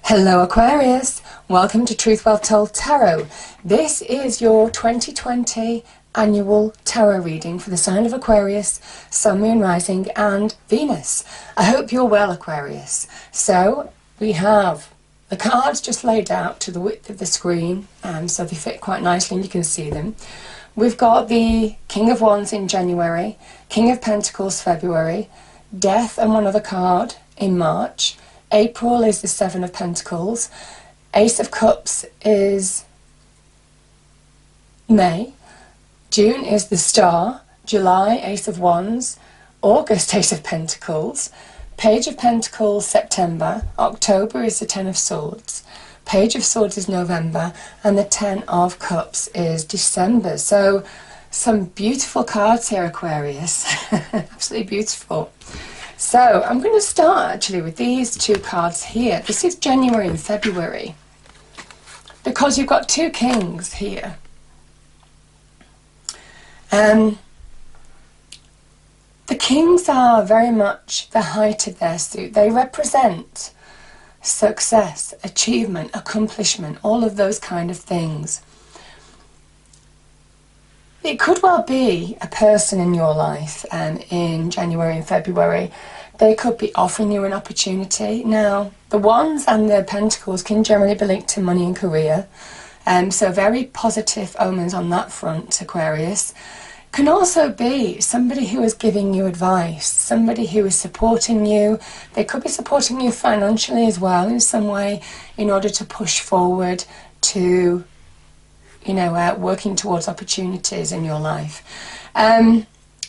Hello Aquarius, welcome to Truth Well Told Tarot. This is your 2020 annual tarot reading for the sign of Aquarius, Sun, Moon, Rising and Venus. I hope you're well, Aquarius. So we have the cards just laid out to the width of the screen, so they fit quite nicely and you can see them. We've got the King of Wands in January, King of Pentacles February, Death and one other card in March. April is the Seven of Pentacles, Ace of Cups is May, June is the Star, July Ace of Wands, August Ace of Pentacles, Page of Pentacles September, October is the Ten of Swords, Page of Swords is November, and the Ten of Cups is December. So some beautiful cards here, Aquarius. Absolutely beautiful. So I'm going to start actually with these two cards here. This is January and February, because you've got two kings here. The kings are very much the height of their suit. They represent success, achievement, accomplishment, all of those kind of things. It could well be a person in your life in January and February. They could be offering you an opportunity. Now, the Wands and the Pentacles can generally be linked to money and career. So very positive omens on that front, Aquarius. Can also be somebody who is giving you advice, somebody who is supporting you. They could be supporting you financially as well in some way in order to push forward to working towards opportunities in your life.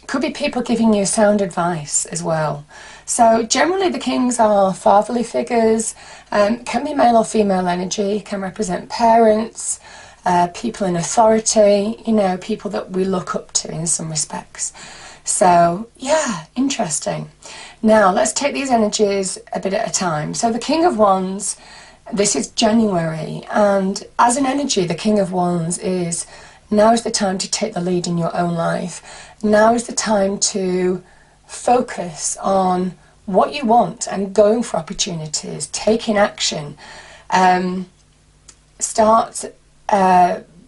Could be people giving you sound advice as well. So generally the kings are fatherly figures, can be male or female energy, can represent parents, people in authority, people that we look up to in some respects. So yeah, interesting. Now let's take these energies a bit at a time. So the King of Wands, this is January, and as an energy, the King of Wands is, now is the time to take the lead in your own life. Now is the time to focus on what you want and going for opportunities, taking action. Start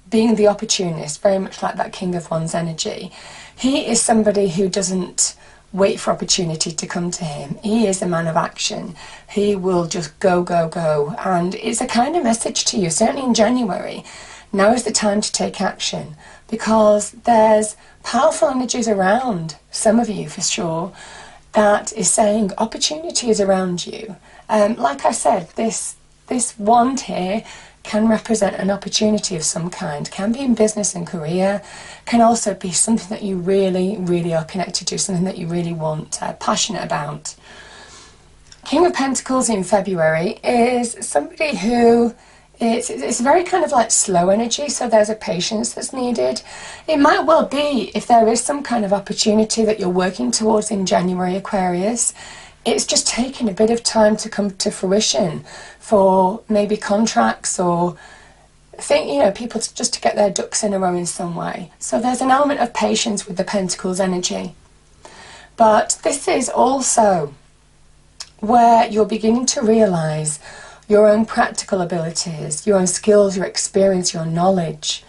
being the opportunist, very much like that King of Wands energy. He is somebody who doesn't wait for opportunity to come to him. He is a man of action. He will just go, go, go. And it's a kind of message to you, certainly in January. Now is the time to take action, because there's powerful energies around some of you for sure that is saying opportunity is around you. Like I said, this wand here can represent an opportunity of some kind. Can be in business and career, can also be something that you really, really are connected to, something that you really want, passionate about. King of Pentacles in February is somebody who, it's very kind of like slow energy, so there's a patience that's needed. It might well be, if there is some kind of opportunity that you're working towards in January, Aquarius, it's just taking a bit of time to come to fruition for maybe contracts or people just to get their ducks in a row in some way. So there's an element of patience with the Pentacles energy. But this is also where you're beginning to realise your own practical abilities, your own skills, your experience, your knowledge,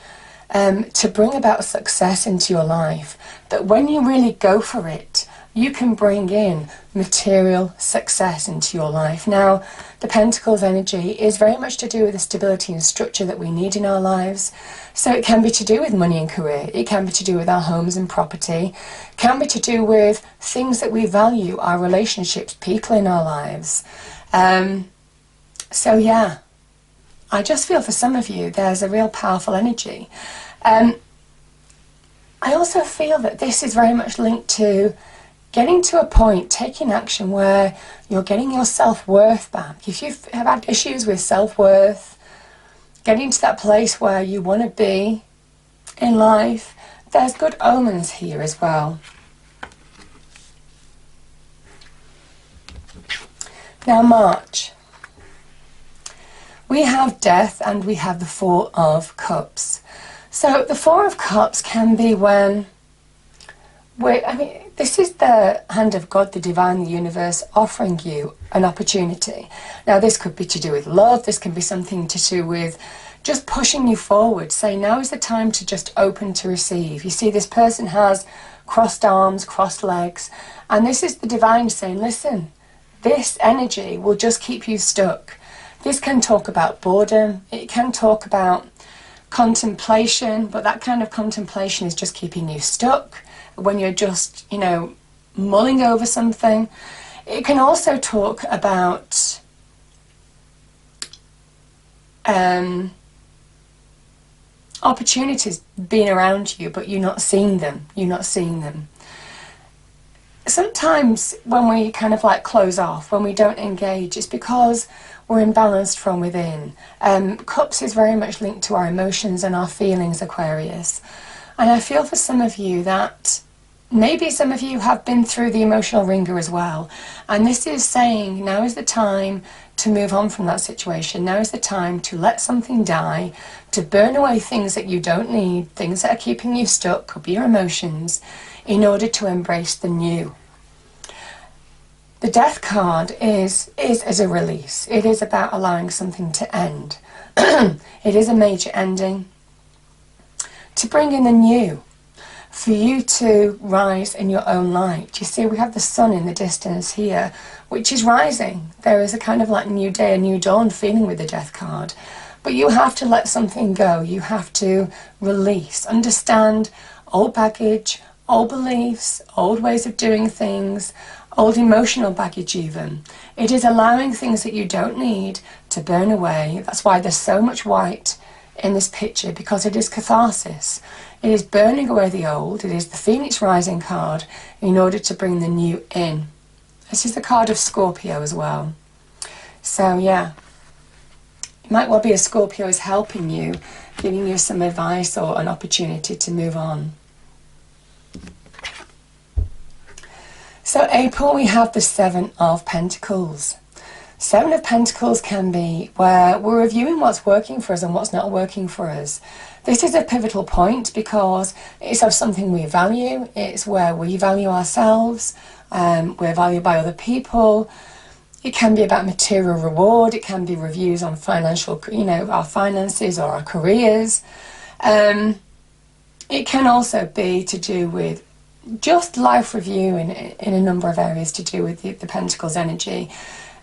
to bring about success into your life. That when you really go for it, you can bring in material success into your life. Now, the Pentacles energy is very much to do with the stability and structure that we need in our lives. So it can be to do with money and career. It can be to do with our homes and property. It can be to do with things that we value, our relationships, people in our lives. So yeah, I just feel for some of you there's a real powerful energy. I also feel that this is very much linked to getting to a point, taking action where you're getting your self-worth back. If you have had issues with self-worth, getting to that place where you want to be in life, there's good omens here as well. Now March. We have Death and we have the Four of Cups. So the Four of Cups can be when I mean, this is the hand of God, the divine, the universe, offering you an opportunity. Now, this could be to do with love. This can be something to do with just pushing you forward. Say, now is the time to just open to receive. You see, this person has crossed arms, crossed legs, and this is the divine saying, listen, this energy will just keep you stuck. This can talk about boredom. It can talk about contemplation, but that kind of contemplation is just keeping you stuck when you're just, you know, mulling over something. It can also talk about opportunities being around you, but you're not seeing them. You're not seeing them. Sometimes when we kind of like close off, when we don't engage, it's because we're imbalanced from within. Cups is very much linked to our emotions and our feelings, Aquarius. And I feel for some of you that maybe some of you have been through the emotional ringer as well. And this is saying now is the time to move on from that situation. Now is the time to let something die, to burn away things that you don't need, things that are keeping you stuck, could be your emotions, in order to embrace the new. The Death card is as a release. It is about allowing something to end. It is a major ending. To bring in the new. For you to rise in your own light. You see, we have the sun in the distance here, which is rising. There is a kind of like new day, a new dawn feeling with the Death card. But you have to let something go. You have to release, understand old baggage, old beliefs, old ways of doing things, old emotional baggage even. It is allowing things that you don't need to burn away. That's why there's so much white in this picture, because it is catharsis. It is burning away the old. It is the Phoenix Rising card in order to bring the new in. This is the card of Scorpio as well. So yeah, it might well be a Scorpio is helping you, giving you some advice or an opportunity to move on. So April, we have the Seven of Pentacles. Seven of Pentacles can be where we're reviewing what's working for us and what's not working for us. This is a pivotal point because it's of something we value. It's where we value ourselves. We're valued by other people. It can be about material reward. It can be reviews on financial, you know, our finances or our careers. It can also be to do with just life review in a number of areas to do with the Pentacles energy.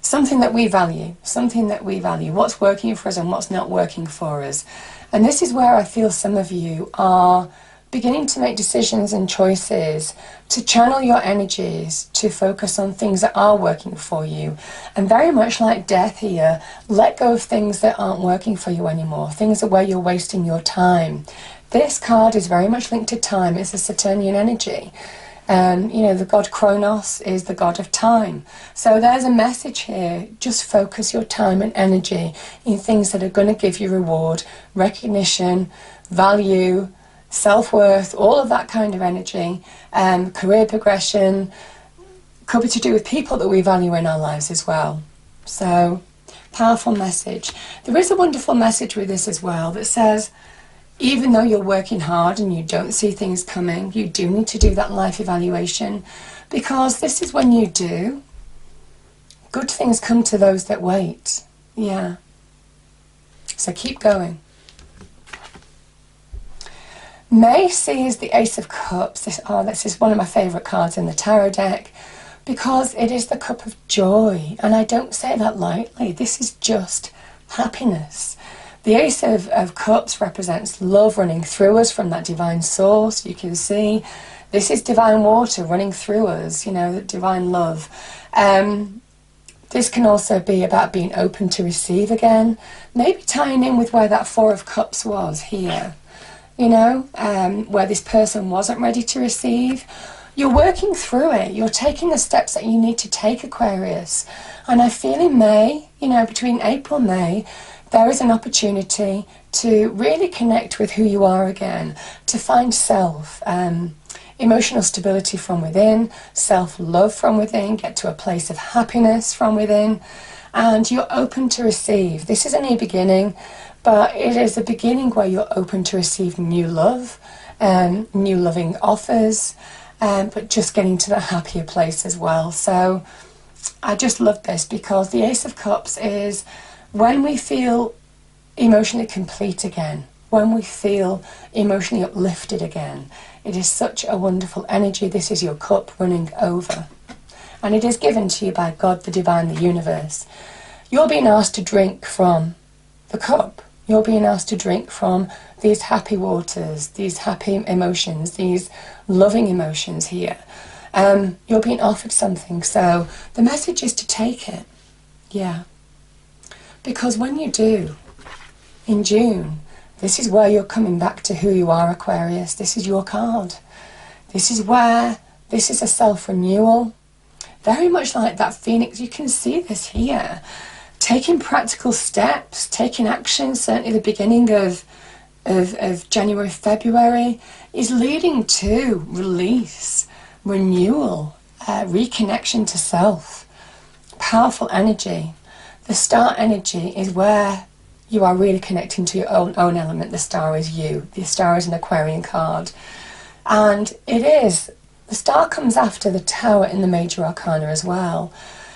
Something that we value, what's working for us and what's not working for us. And this is where I feel some of you are beginning to make decisions and choices to channel your energies to focus on things that are working for you. And very much like Death here, let go of things that aren't working for you anymore, things where you're wasting your time. This card is very much linked to time. It's a Saturnian energy. You know, the god Kronos is the god of time. So there's a message here. Just focus your time and energy in things that are going to give you reward, recognition, value, self-worth, all of that kind of energy. Career progression could be to do with people that we value in our lives as well. So, powerful message. There is a wonderful message with this as well that says, even though you're working hard and you don't see things coming, you do need to do that life evaluation, because this is when you do, good things come to those that wait. Yeah. So keep going. May sees the Ace of Cups. This is one of my favourite cards in the tarot deck, because it is the cup of joy. And I don't say that lightly. This is just happiness. The Ace of Cups represents love running through us from that divine source. You can see this is divine water running through us, you know, divine love. This can also be about being open to receive again, maybe tying in with where that Four of Cups was here, you know, where this person wasn't ready to receive. You're working through it. You're taking the steps that you need to take, Aquarius. And I feel in May, you know, between April and May, there is an opportunity to really connect with who you are again, to find self, emotional stability from within, self-love from within, get to a place of happiness from within, and you're open to receive. This is a new beginning, but it is a beginning where you're open to receive new love, new loving offers, but just getting to that happier place as well. So I just love this, because the Ace of Cups is when we feel emotionally complete again, when we feel emotionally uplifted again. It is such a wonderful energy. This is your cup running over. And it is given to you by God, the divine, the universe. You're being asked to drink from the cup. You're being asked to drink from these happy waters, these happy emotions, these loving emotions here. You're being offered something, so the message is to take it. Yeah. Because when you do, in June, this is where you're coming back to who you are, Aquarius. This is your card. This is where, this is a self-renewal. Very much like that phoenix. You can see this here. Taking practical steps, taking action, certainly the beginning of January, February, is leading to release, renewal, reconnection to self. Powerful energy. The star energy is where you are really connecting to your own element. The star is you. The star is an Aquarian card. And it is, the star comes after the Tower in the Major Arcana as well.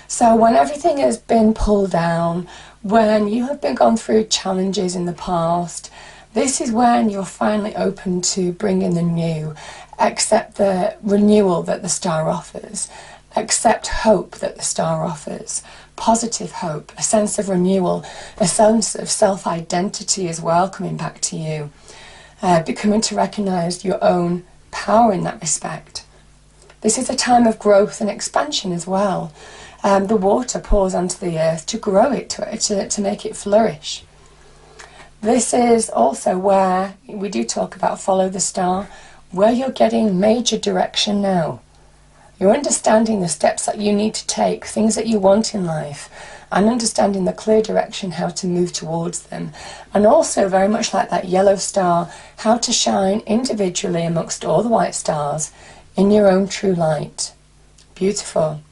So when everything has been pulled down, when you have been gone through challenges in the past, this is when you're finally open to bring in the new, accept the renewal that the star offers, accept hope that the star offers, positive hope, a sense of renewal, a sense of self-identity as well coming back to you, becoming to recognise your own power in that respect. This is a time of growth and expansion as well. The water pours onto the earth to grow it, to make it flourish. This is also where we do talk about follow the star, where you're getting major direction now. You're understanding the steps that you need to take, things that you want in life, and understanding the clear direction, how to move towards them. And also, very much like that yellow star, how to shine individually amongst all the white stars in your own true light. Beautiful.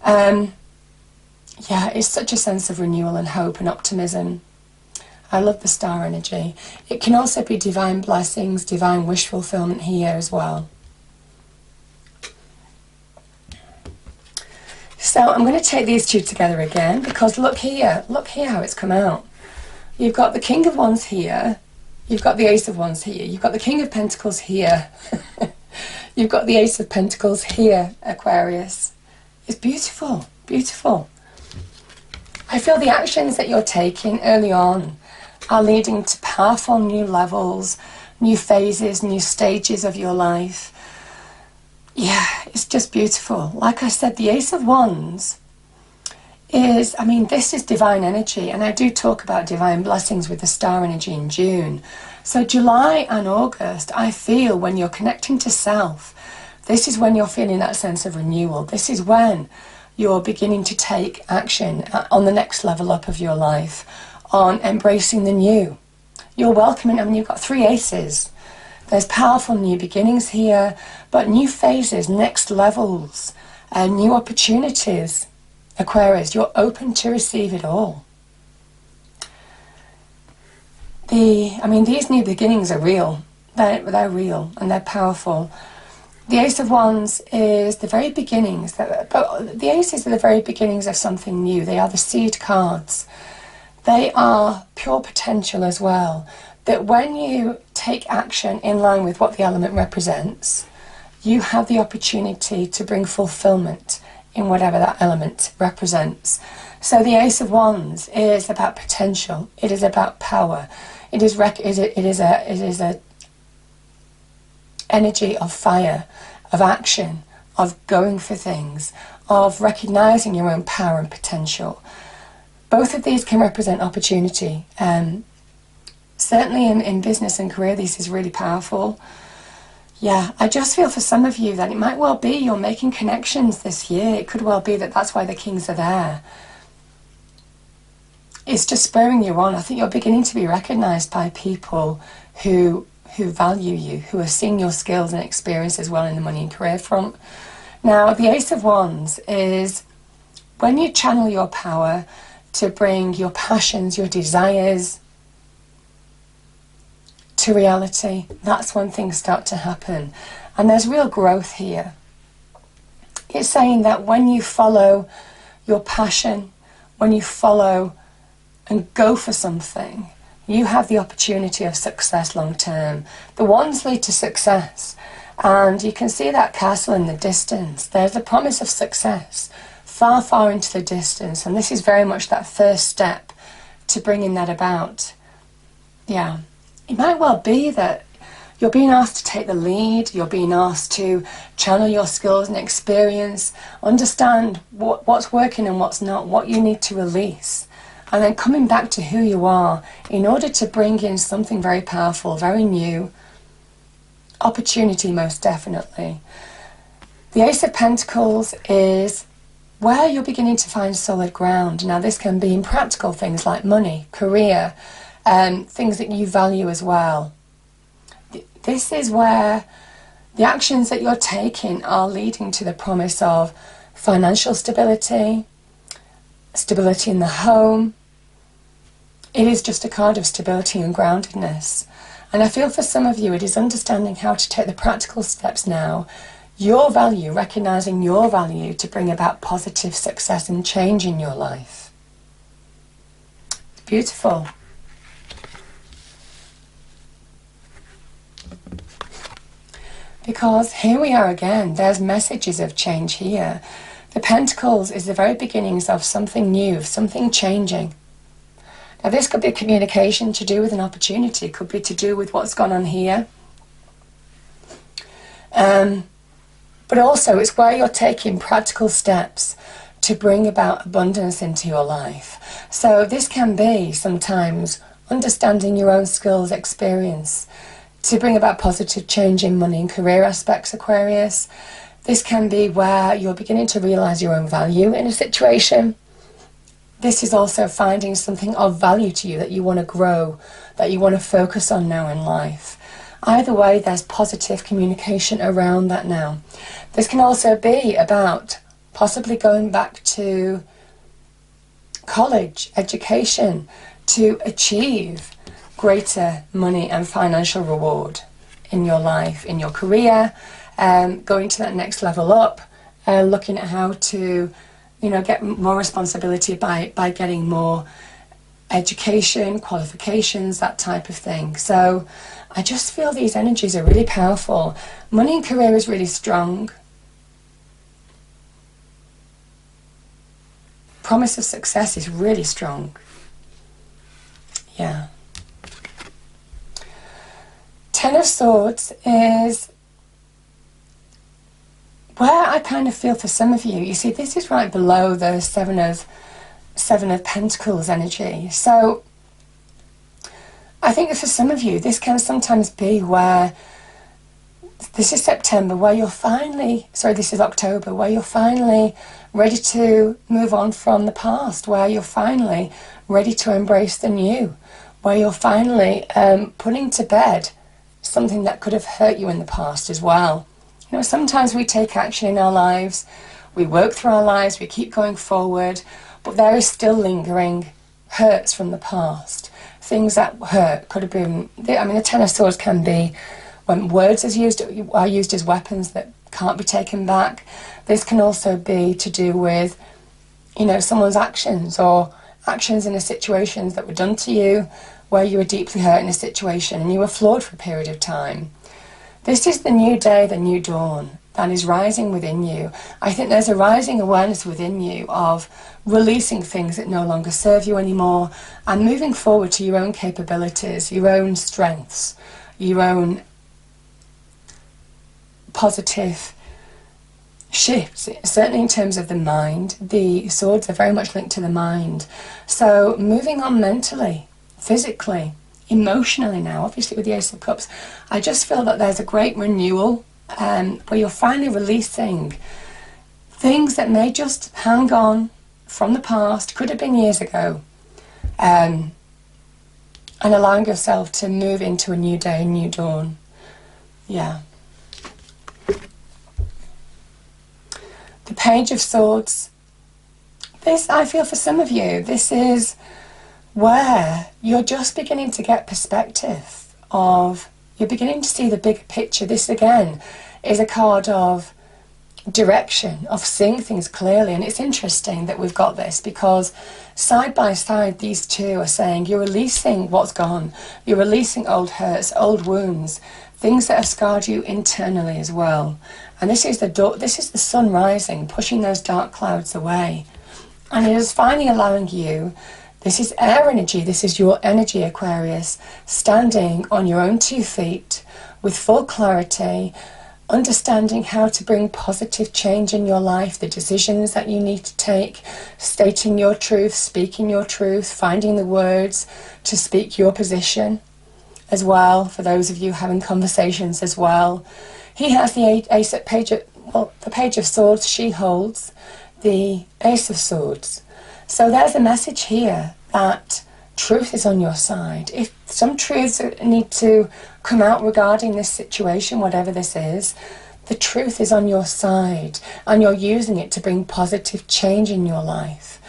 Yeah, it's such a sense of renewal and hope and optimism. I love the star energy. It can also be divine blessings, divine wish fulfillment here as well. So I'm going to take these two together again, because look here how it's come out. You've got the King of Wands here, you've got the Ace of Wands here, you've got the King of Pentacles here, you've got the Ace of Pentacles here, Aquarius. It's beautiful, beautiful. I feel the actions that you're taking early on are leading to powerful new levels, new phases, new stages of your life. Yeah, it's just beautiful. Like I said, the Ace of Wands is, I mean, this is divine energy, and I do talk about divine blessings with the star energy in June. So July and August, I feel when you're connecting to self, this is when you're feeling that sense of renewal. This is when you're beginning to take action on the next level up of your life, on embracing the new. You're welcoming, I mean, you've got three aces. There's powerful new beginnings here, but new phases, next levels, new opportunities. Aquarius, you're open to receive it all. I mean, these new beginnings are real. They're real and they're powerful. The Ace of Wands is the very beginnings. But the aces are the very beginnings of something new. They are the seed cards. They are pure potential as well. That when you take action in line with what the element represents, you have the opportunity to bring fulfillment in whatever that element represents. So the Ace of Wands is about potential. It is about power. It is a energy of fire, of action, of going for things, of recognizing your own power and potential. Both of these can represent opportunity. Certainly in business and career, this is really powerful. Yeah, I just feel for some of you that it might well be you're making connections this year. It could well be that that's why the Kings are there. It's just spurring you on. I think you're beginning to be recognized by people who value you, who are seeing your skills and experience as well in the money and career front. Now, the Ace of Wands is when you channel your power to bring your passions, your desires to reality, that's when things start to happen. And there's real growth here. It's saying that when you follow your passion, when you follow and go for something, you have the opportunity of success long term. The wands lead to success, and you can see that castle in the distance. There's a promise of success far, far into the distance, and this is very much that first step to bringing that about. Yeah, it might well be that you're being asked to take the lead, you're being asked to channel your skills and experience, understand what's working and what's not, what you need to release, and then coming back to who you are in order to bring in something very powerful, very new, opportunity most definitely. The Ace of Pentacles is where you're beginning to find solid ground. Now this can be in practical things like money, career, things that you value as well. This is where the actions that you're taking are leading to the promise of financial stability, stability in the home. It is just a card of stability and groundedness. And I feel for some of you it is understanding how to take the practical steps now, your value, recognizing your value to bring about positive success and change in your life. It's beautiful. Because here we are again, there's messages of change here. The Pentacles is the very beginnings of something new, something changing. Now this could be communication to do with an opportunity, it could be to do with what's gone on here. But also it's where you're taking practical steps to bring about abundance into your life. So this can be sometimes understanding your own skills, experience, to bring about positive change in money and career aspects, Aquarius. This can be where you're beginning to realize your own value in a situation. This is also finding something of value to you that you want to grow, that you want to focus on now in life. Either way, there's positive communication around that now. This can also be about possibly going back to college, education, to achieve greater money and financial reward in your life, in your career, going to that next level up, looking at how to, get more responsibility by getting more education, qualifications, that type of thing. So I just feel these energies are really powerful. Money and career is really strong. Promise of success is really strong. Yeah. Ten of Swords is where I kind of feel for some of you. You see, this is right below the Seven of Pentacles energy. So I think that for some of you, this can sometimes be where, this is September, where you're finally, sorry, this is October, where you're finally ready to move on from the past, where you're finally ready to embrace the new, where you're finally putting to bed something that could have hurt you in the past as well. Sometimes we take action in our lives, we work through our lives, we keep going forward, but there is still lingering hurts from the past. Things that hurt could have been, the Ten of Swords can be when words are used as weapons that can't be taken back. This can also be to do with, someone's actions or actions in a situation that were done to you where you were deeply hurt in a situation and you were flawed for a period of time. This is the new day, the new dawn that is rising within you. I think there's a rising awareness within you of releasing things that no longer serve you anymore and moving forward to your own capabilities, your own strengths, your own positive shifts, certainly in terms of the mind. The swords are very much linked to the mind. So moving on mentally, physically, emotionally now, obviously with the Ace of Cups, I just feel that there's a great renewal where you're finally releasing things that may just hang on from the past, could have been years ago, and allowing yourself to move into a new day, a new dawn. Yeah. The Page of Swords. This, I feel for some of you, this is where you're just beginning to get perspective of, you're beginning to see the bigger picture. This again is a card of direction, of seeing things clearly. And it's interesting that we've got this, because side by side these two are saying you're releasing what's gone, you're releasing old hurts, old wounds, things that have scarred you internally as well. And this is the sun rising, pushing those dark clouds away. And it is finally allowing you, this is air energy, this is your energy, Aquarius, standing on your own 2 feet with full clarity, understanding how to bring positive change in your life, the decisions that you need to take, stating your truth, speaking your truth, finding the words to speak your position as well, for those of you having conversations as well. He has the the Page of Swords, she holds the Ace of Swords. So there's a message here that truth is on your side. If some truths need to come out regarding this situation, whatever this is, the truth is on your side, and you're using it to bring positive change in your life.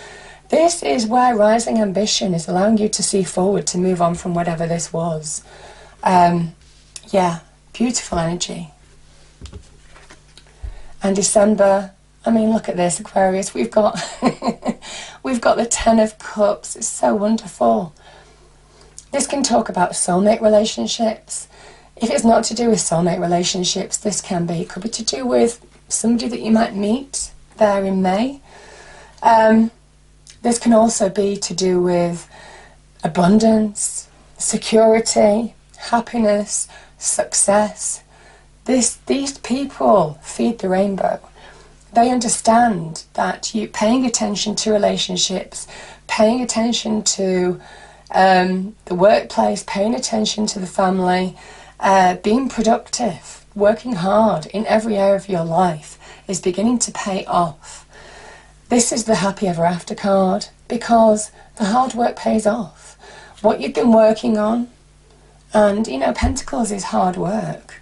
This is where rising ambition is allowing you to see forward, to move on from whatever this was. Yeah, beautiful energy. And December, I mean, look at this, Aquarius. We've got we've got the 10 of Cups. It's so wonderful. This can talk about soulmate relationships. If it's not to do with soulmate relationships, this can be. It could be to do with somebody that you might meet there in May. This can also be to do with abundance, security, happiness, success. These people feed the rainbow. They understand that you paying attention to relationships, paying attention to the workplace, paying attention to the family, being productive, working hard in every area of your life is beginning to pay off. This is the happy ever after card, because the hard work pays off. What you've been working on, and you know, Pentacles is hard work.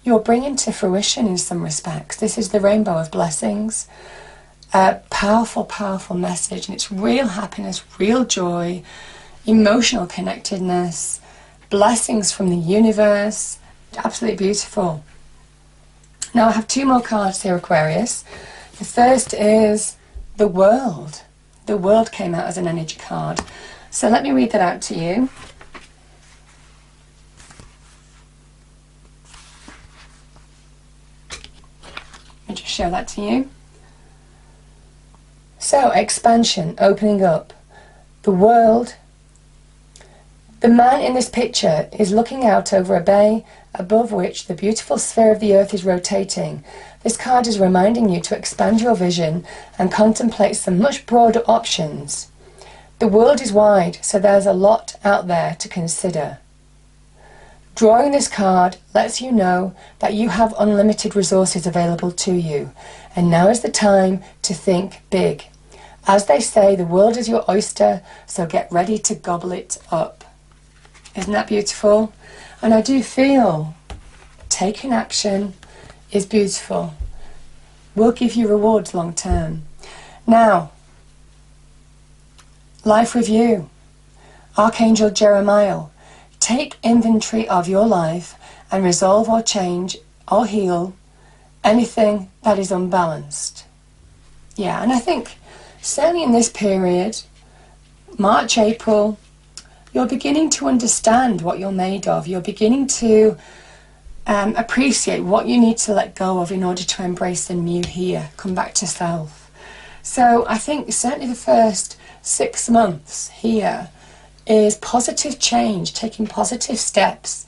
You're bringing to fruition in some respects. This is the rainbow of blessings. Powerful, powerful message, and it's real happiness, real joy, emotional connectedness, blessings from the universe. Absolutely beautiful. Now I have 2 more cards here, Aquarius. The first is the World. The World came out as an energy card. So let me read that out to you. Let me just show that to you. So, expansion, opening up. The world. The man in this picture is looking out over a bay above which the beautiful sphere of the earth is rotating. This card is reminding you to expand your vision and contemplate some much broader options. The world is wide, so there's a lot out there to consider. Drawing this card lets you know that you have unlimited resources available to you, and now is the time to think big. As they say, the world is your oyster, so get ready to gobble it up. Isn't that beautiful? And I do feel taking action is beautiful. Will give you rewards long term. Now, life review. Archangel Jeremiah. Take inventory of your life and resolve or change or heal anything that is unbalanced. Yeah, and I think certainly in this period, March, April, you're beginning to understand what you're made of. You're beginning to appreciate what you need to let go of in order to embrace the new here, come back to self. So I think certainly the first 6 months here is positive change, taking positive steps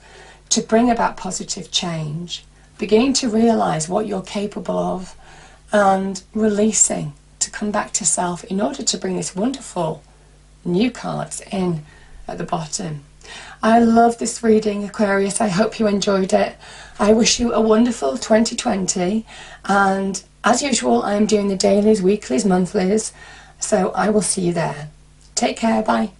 to bring about positive change, beginning to realize what you're capable of and releasing to come back to self in order to bring this wonderful new cards in at the bottom. I love this reading, Aquarius. I hope you enjoyed it. I wish you a wonderful 2020, and as usual I am doing the dailies, weeklies, monthlies, so I will see you there. Take care, bye.